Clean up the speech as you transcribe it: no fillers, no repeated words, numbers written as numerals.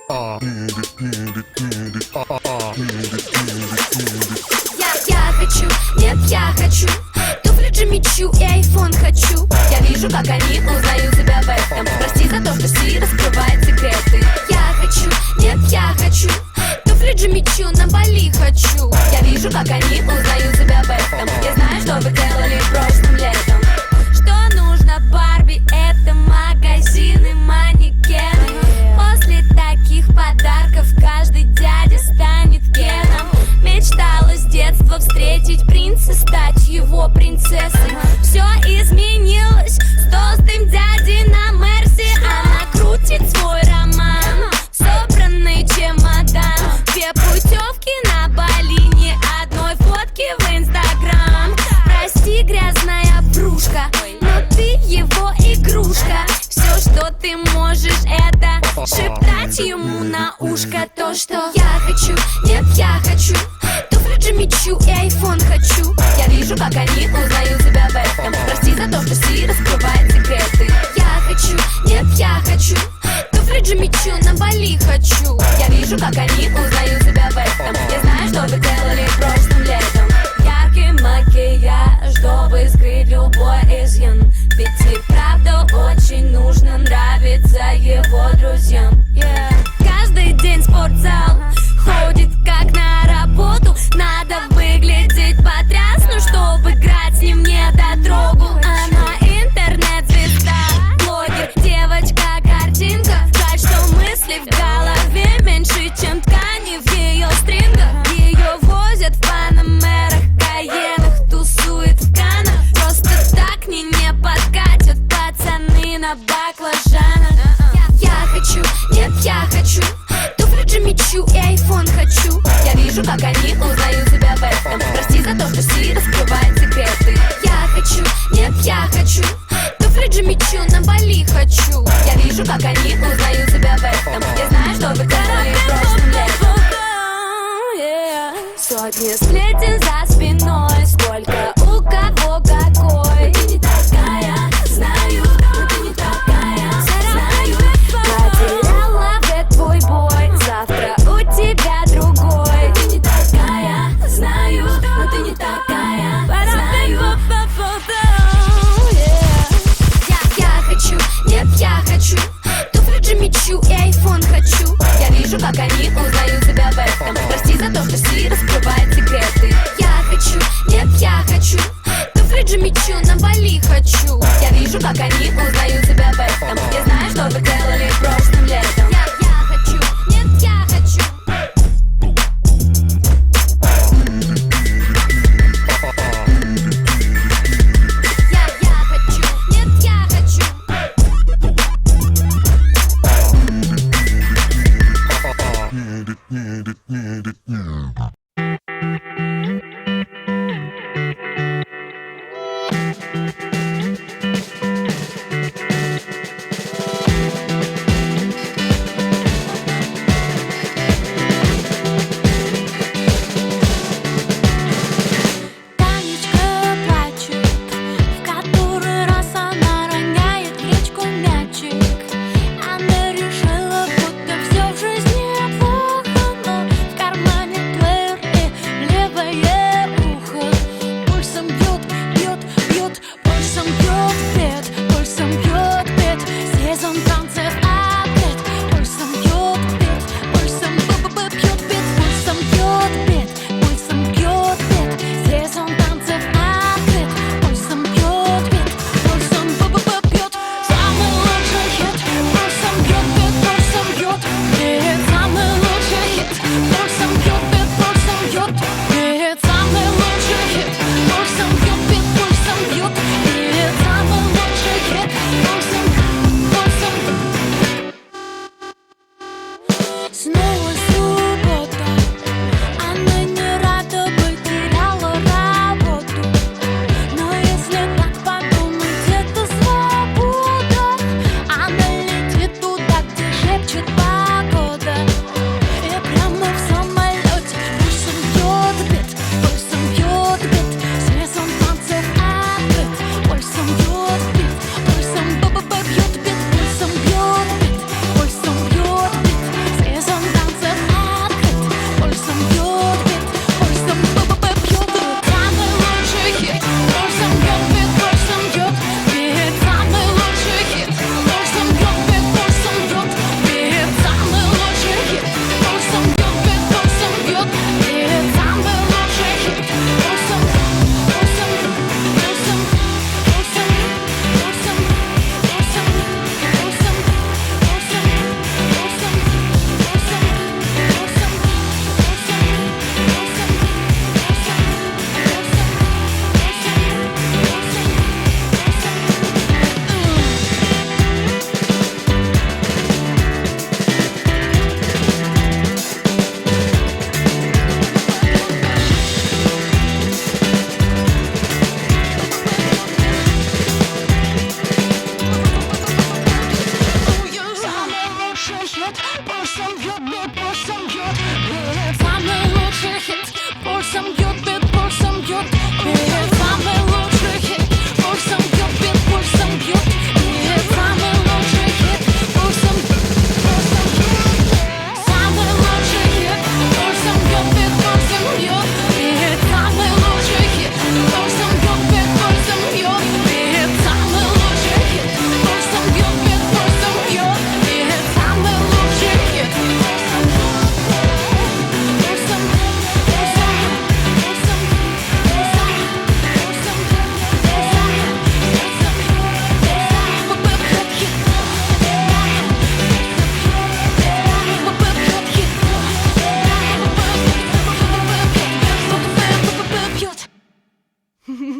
Я хочу, нет, я хочу туфли Джимми Чу и айфон хочу. Я вижу, как они узнают себя в этом. Прости за то, что Си раскрывает секреты. Я хочу, нет, я хочу туфли Джимми Чу, на Бали хочу. Я вижу, как они узнают себя в этом. Я знаю, что вы делали прошлым летом. Что нужно Барби, это магазины, манекены. После таких подарков каждый дядя станет Кеном. Мечтала с детства встретить принца, стать его принцессой. Все изменилось с толстым дядей на Мерси. Она крутит свой роман, собранный чемодан. Две путевки на Бали, ни одной фотки в Инстаграм. Прости, грязная врушка, но ты его игрушка. Все, что ты можешь, это шептать ему на ушко то, что я хочу, нет, я хочу туфли Джимми Чу и айфон хочу. Я вижу, как они узнают себя в этом. Прости за то, что Си раскрывает секреты. Я хочу, нет, я хочу туфли Джимми Чу, на Бали хочу. Я вижу, как они узнают себя в этом. Я знаю, что вы делали прошлым летом. Яркий макияж, чтобы скрыть любой изъян. Ведь и правда очень нужно нравиться его друзьям. Каждый день спортзал, ходит как на работу. Надо выглядеть потрясно, чтобы играть с ним не дотрогу. Она интернет-звезда, блогер, девочка-картинка. Жаль, что мысли в голове меньше, чем ткани в ее стрингах. Ее возят в панамерах, каенах, тусует в канах. Просто так не подкатят пацаны на баклажанах. Я хочу, нет, я хочу туфли Джимми Чу и айфон хочу. Я вижу, как они узнают себя в этом. Прости за то, что Си раскрывает секреты. Я хочу, нет, я хочу туфли Джимми Чу, на Бали хочу. Я вижу, как они узнают себя в этом. Я знаю, что вы делали прошлым летом. Сотни сплетен за спиной, сколько у кого какой. Ты не такая, знаю, но ты не такая, знаю. Потеряла в твой бой, завтра у тебя другой. Ты не такая, знаю, но ты не такая, знаю. Я хочу, нет, я хочу туфли Джимми Чу и айфон хочу. Я вижу, как они узнают